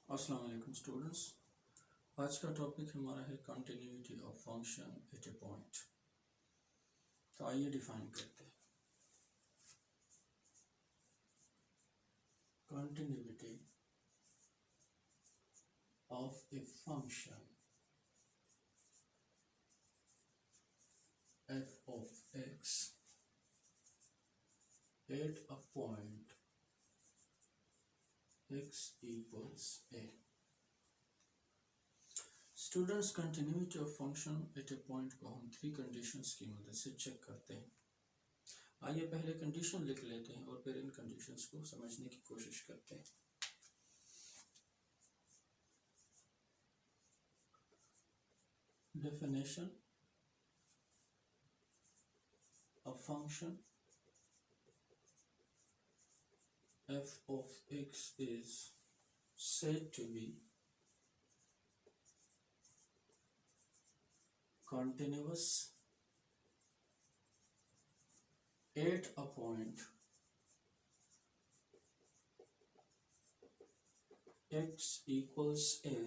अस्सलाम वालेकुम स्टूडेंट्स। आज का टॉपिक हमारा है continuity of function at a point. तो आइए डिफाइन करते हैं continuity of a function f of x at a point x equals a। Students, continuity of function at a point को हम थ्री कंडीशंस की मदद से चेक करते हैं। आइए पहले कंडीशन लिख लेते हैं और फिर इन कंडीशंस को समझने की कोशिश करते हैं। Definition: a function f of x is said to be continuous at a point x equals a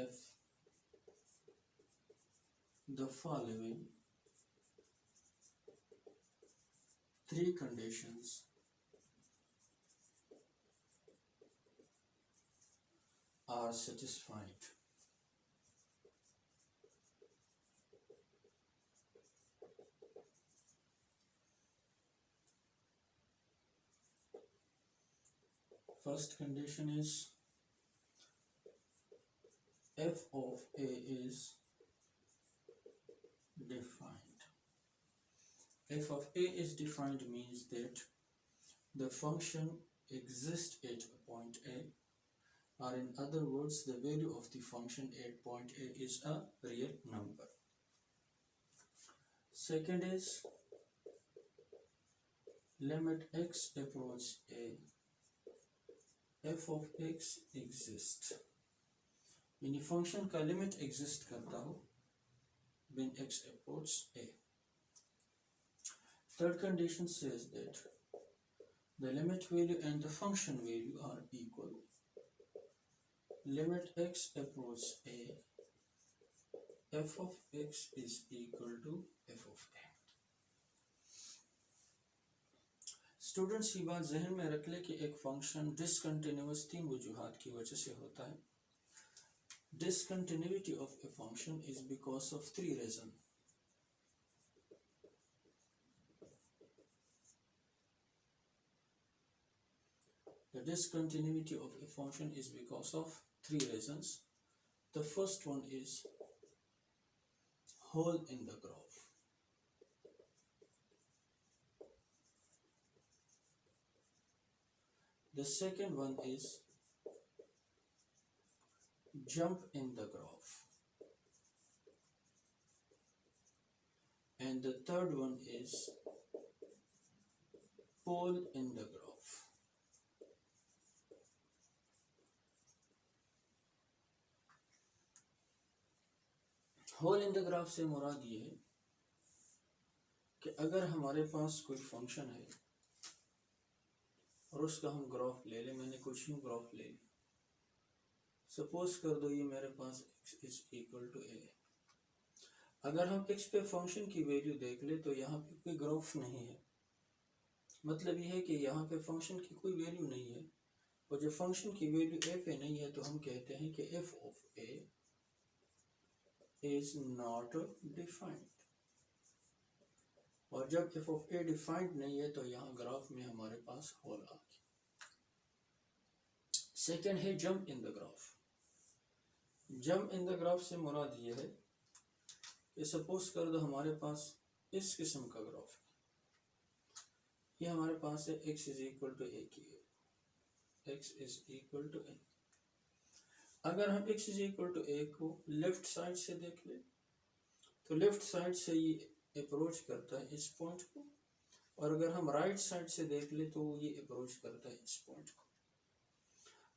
if the following three conditions are satisfied. First condition is f of a is defined. F of a is defined means that the function exists at point A, or in other words, the value of the function at point A is a real number. Second is limit x approach A, f of x exists, यानी function का limit exist करता हो when x approach A. Third condition says that the limit value and the function value are equal. Limit x approach A, f of x is equal to f of A. Students, ये बात जहन में रख ले कि एक function discontinuous तीन वजूहात की वजह से होता है। Discontinuity of a function is because of three reasons. The discontinuity of a function is because of three reasons. The first one is hole in the graph. The second one is jump in the graph. And the third one is pole in the graph. Hole in the graph से मुराद ये है कि अगर हमारे पास कोई function है और उसका हम ग्राफ ले लें, मैंने कुछ यूँ ग्राफ ले लिया, सपोज कर दो ये मेरे पास x is equal to a। अगर हम x पे फंक्शन की वैल्यू देख ले तो यहाँ पे कोई ग्राफ नहीं है, मतलब ये है कि यहाँ पे फंक्शन की कोई वैल्यू नहीं है, और जब फंक्शन की वैल्यू a पे नहीं है तो हम कहते हैं कि f of a is not defined। और जब f of a डिफाइंड नहीं है तो यहाँ ग्राफ में हमारे पास होल आ गया। सेकेंड है jump in the graph. Jump in the graph से मुराद ये है कि सपोज कर दो हमारे पास इस किस्म का ग्राफ है, ये हमारे पास है x is equal to a की, x is equal to a। अगर हम x is equal to a को लेफ्ट साइड से देख ले तो लेफ्ट साइड से ये अप्रोच करता है इस पॉइंट को, और अगर हम राइट साइड से देख ले तो ये अप्रोच करता है इस पॉइंट को।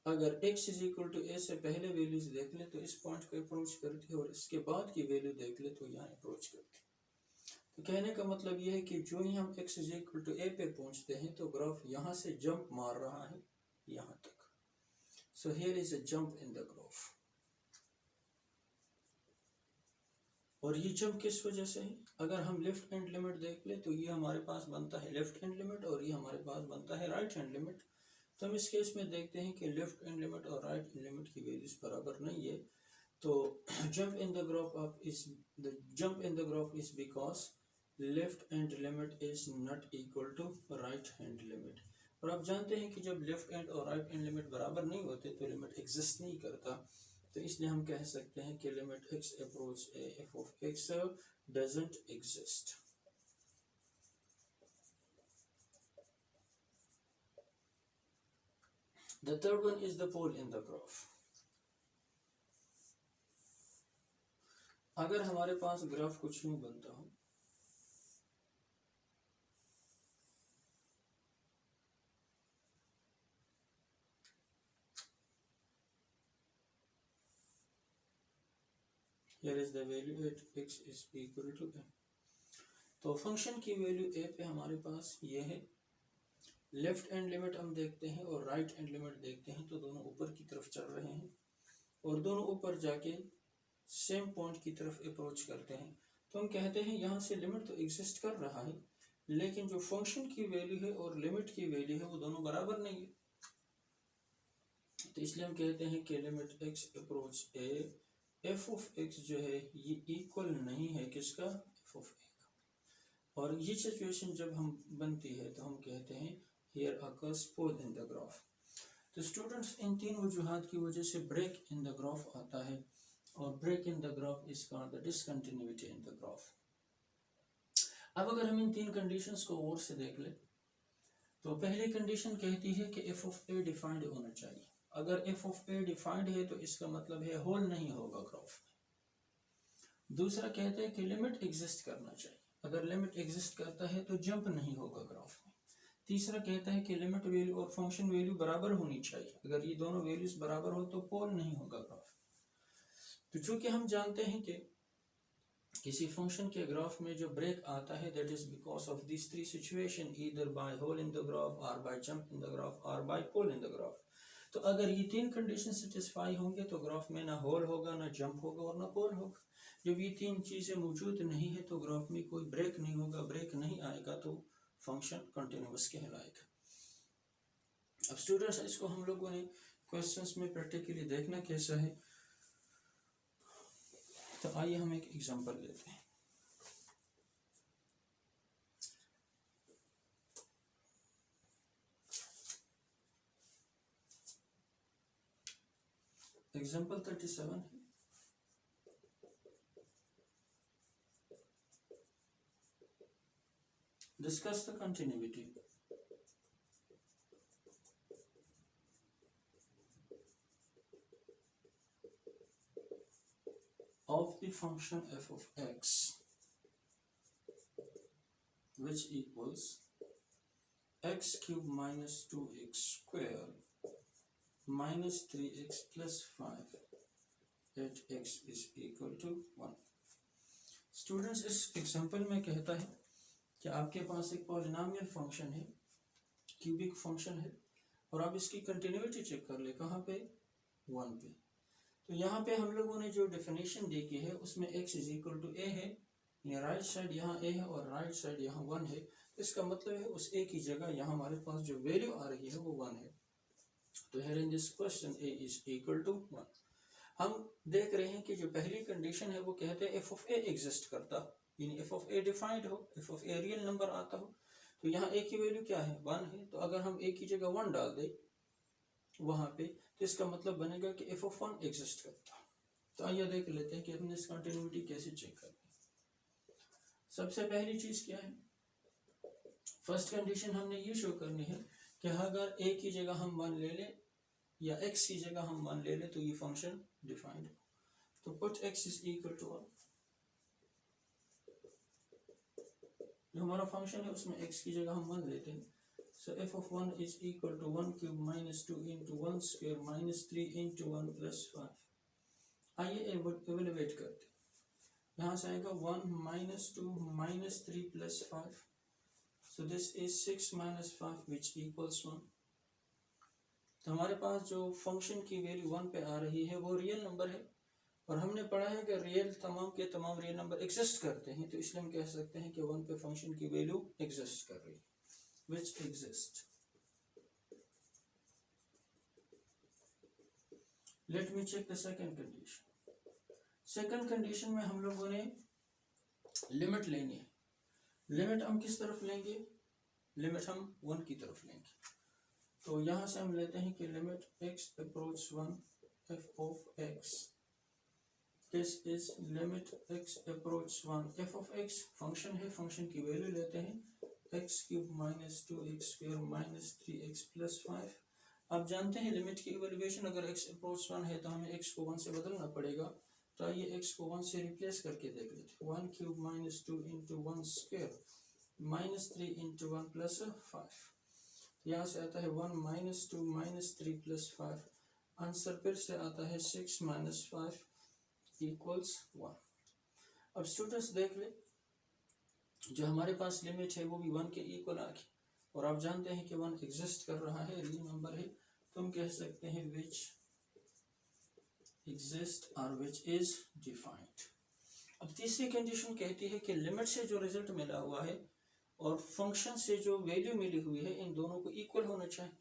अगर x is equal to a से पहले वैल्यूज देख ले तो इस पॉइंट को अप्रोच करती है, और इसके बाद की वैल्यू देख ले तो यहाँ अप्रोच करती है। तो कहने का मतलब ये है कि जो ही हम x is equal to a पे पहुँचते हैं तो ग्राफ यहाँ से जंप मार रहा है यहाँ तक। So here is a jump in the graph. और ये जंप किस वजह से है? अगर हम लेफ्ट हैंड लिमिट देख ले तो ये हमारे पास बनता है लेफ्ट हैंड लिमिट और ये हमारे पास बनता है राइट हैंड लिमिट। तो हम इस केस में देखते हैं कि लेफ्ट हैंड लिमिट और राइट हैंड लिमिट की वैल्यूज बराबर नहीं है। तो jump in the graph is because left hand limit is not equal to right hand limit. और आप जानते हैं कि जब लेफ्ट हैंड और राइट हैंड लिमिट बराबर नहीं होते तो लिमिट एग्जिस्ट नहीं करता। तो इसलिए हम कह सकते हैं कि limit x approach a f of x doesn't exist। The third one is the pole in the graph। अगर हमारे पास ग्राफ कुछ यूं बनता हो, here is the value at x is equal to a। तो फंक्शन की वैल्यू a पे हमारे पास ये है। लेफ्ट हैंड लिमिट हम देखते हैं और राइट हैंड लिमिट देखते हैं तो दोनों ऊपर की तरफ चल रहे हैं और दोनों ऊपर जाके सेम पॉइंट की तरफ अप्रोच करते हैं। तो हम कहते हैं यहाँ से लिमिट तो एग्जिस्ट कर रहा है लेकिन जो फंक्शन की वैल्यू है और लिमिट की वैल्यू है वो दोनों बराबर नहीं है। तो इसलिए हम कहते हैं कि limit x approach a f of x जो है ये इक्वल नहीं है किसका, f of a का। और ये सिचुएशन जब हम बनती है तो हम कहते हैं here occurs pole in the graph। तो स्टूडेंट्स इन तीन वजूहात की वजह से ब्रेक इन द ग्राफ आता है और break in the graph is called the discontinuity in the graph. अब अगर हम इन तीन कंडीशंस को और से देख ले तो पहली कंडीशन कहती है कि f of a डिफाइंड होना चाहिए। अगर f of a डिफाइंड है तो इसका मतलब है होल नहीं होगा ग्राफ में। दूसरा कहता है कि लिमिट एग्जिस्ट करना चाहिए। अगर लिमिट एग्जिस्ट करता है तो जंप नहीं होगा ग्राफ में। तीसरा कहता है कि लिमिट वैल्यू और फंक्शन वैल्यू बराबर होनी चाहिए। अगर ये दोनों वैल्यूज बराबर हो तो पोल नहीं होगा ग्राफ। तो चूंकि हम जानते हैं कि किसी फंक्शन के ग्राफ में जो ब्रेक आता है that is because of this three situation, either by hole in the graph और by jump in the graph और by pole in the graph. तो अगर ये तीन कंडीशन सेटिस्फाई होंगे तो ग्राफ में ना होल होगा, ना जंप होगा और ना पोल होगा। जब ये तीन चीजें मौजूद नहीं है तो ग्राफ में कोई ब्रेक नहीं होगा। ब्रेक नहीं आएगा तो फंक्शन कंटिन्यूअस कहलाएगा। अब स्टूडेंट्स इसको हम लोगों ने क्वेश्चंस में प्रैक्टिकली देखना कैसा है, तो आइए हम एक एग्जांपल लेते हैं। एग्जांपल 37 है। Discuss the continuity of the function f of x which equals x cube minus 2x square minus 3x plus 5 at x is equal to 1। Students इस एग्जांपल में कहता है कि आपके पास एक पॉलिनोमियल फंक्शन है, क्यूबिक फंक्शन है और आप इसकी कंटिन्यूटी चेक कर ले कहाँ पे, 1 पे। तो यहाँ पे हम लोगों ने जो डेफिनेशन देखी है उसमें x is equal to a है, राइट साइड यहाँ a है और राइट साइड यहाँ 1 है। तो इसका मतलब है उस a की जगह यहाँ हमारे पास जो वैल्यू आ रही है वो 1 है। तो here in this question a is equal to 1। हम देख रहे हैं कि जो पहली कंडीशन है वो कहते हैं f of a एग्जिस्ट करता, यानी f of a डिफाइंड हो, f of a real number आता हो। तो यहाँ a की वैल्यू क्या है, 1 है। तो अगर हम a की जगह 1 डाल दे वहां पे तो इसका मतलब बनेगा कि f of 1 एग्जिस्ट करता। तो आइए देख लेते हैं कि हमने इस कंटिन्यूटी कैसे चेक करनी। सबसे पहली चीज क्या है, फर्स्ट कंडीशन हमने ये शो करनी है कि अगर a की जगह हम 1 ले ले या x की जगह हम 1 ले ले तो ये फंक्शन डिफाइंड हो। तो put x is equal to 1। जो हमारा फंक्शन है उसमें x की जगह हम 1 लेते हैं। So f of 1 is equal to 1 cube minus 2 into 1 square minus 3 into 1 plus 5। आइए एवेलुएट करते हैं। यहाँ से आएगा 1 minus 2 minus 3 plus 5। So this is 6 minus 5 which equals 1। तो हमारे पास जो फंक्शन की वैल्यू 1 पे आ रही है वो रियल नंबर है, और हमने पढ़ा है कि रियल तमाम के तमाम रियल नंबर एग्जिस्ट करते हैं, तो इसलिए हम कह सकते हैं कि 1 पे फंक्शन की वैल्यू एग्जिस्ट कर रही है, which exist. Let me check the second condition. Second condition में हम लोगों ने लिमिट लेनी है। लिमिट हम किस तरफ लेंगे? लिमिट हम 1 की तरफ लेंगे। तो यहां से हम लेते हैं कि limit x approach 1 f of x, this is limit x approach 1 f of x function है, फंक्शन की वैल्यू लेते हैं x cube minus 2x square minus 3x plus 5। आप जानते हैं लिमिट की इवैल्यूएशन अगर x अप्रोच 1 है तो हमें x को 1 से बदलना पड़ेगा, तो आइए x को 1 से रिप्लेस करके देख लेते हैं। 1 cube minus 2 into 1 square minus 3 into 1 plus 5, यहाँ से आता है 1 माइनस 2 माइनस 3 प्लस 5, आंसर फिर से आता है 6 माइनस 5 इक्वल्स 1। अब स्टूडेंट्स देख ले, जो हमारे पास लिमिट है वो भी 1 के इक्वल आ गई, और आप जानते हैं कि 1 एग्जिस्ट कर रहा है, रियल नंबर है, तो हम कह सकते हैं विच एग्जिस्ट और विच इज डिफाइंड। अब तीसरी कंडीशन कहती है कि लिमिट से जो रिजल्ट मिला हुआ है और फंक्शन से जो वैल्यू मिली हुई है इन दोनों को इक्वल होना चाहिए।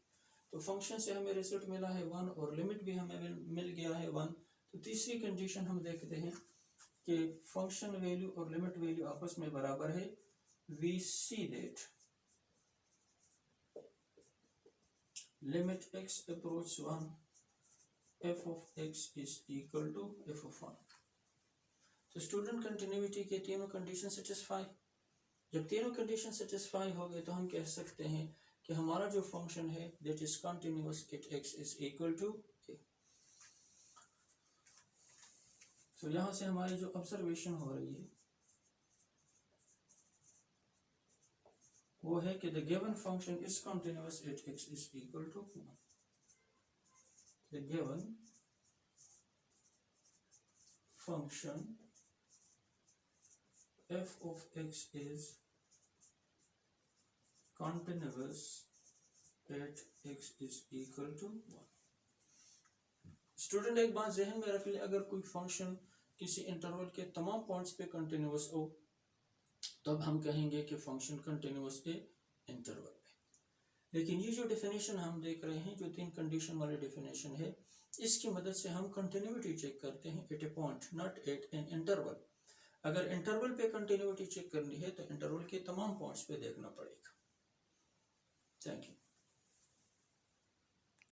तो फंक्शन से हमें रिजल्ट मिला है 1 और लिमिट भी हमें मिल गया है 1, तो तीसरी कंडीशन हम देखते हैं कि फंक्शन वैल्यू और लिमिट वैल्यू आपस में बराबर है। We see that limit x approach 1 f of x is equal to f of 1। तो स्टूडेंट कंटिन्यूटी के तीनों कंडीशन सेटिस्फाई, जब तीनों कंडीशन सेटिस्फाई हो गए तो हम कह सकते हैं कि हमारा जो फंक्शन है that is continuous at x is equal to a। तो यहां से हमारी जो ऑब्जर्वेशन हो रही है वो है कि the given function is continuous at x is equal to 1। The given function f of x is continuous at x is equal to 1। Student एक बात जहन में रख ले, अगर कोई फंक्शन किसी इंटरवल के तमाम पॉइंट्स पे कंटिन्यूअस हो तब हम कहेंगे कि फंक्शन कंटिन्यूअस है इंटरवल पे। लेकिन ये जो डेफिनेशन हम देख रहे हैं, जो 3 कंडीशन वाली डेफिनेशन है, इसकी मदद से हम कंटिन्यूटी चेक करते हैं at a point, not at an interval. अगर इंटरवल पे कंटिन्यूटी चेक करनी है तो इंटरवल के तमाम पॉइंट्स पे देखना पड़ेगा। Thank you.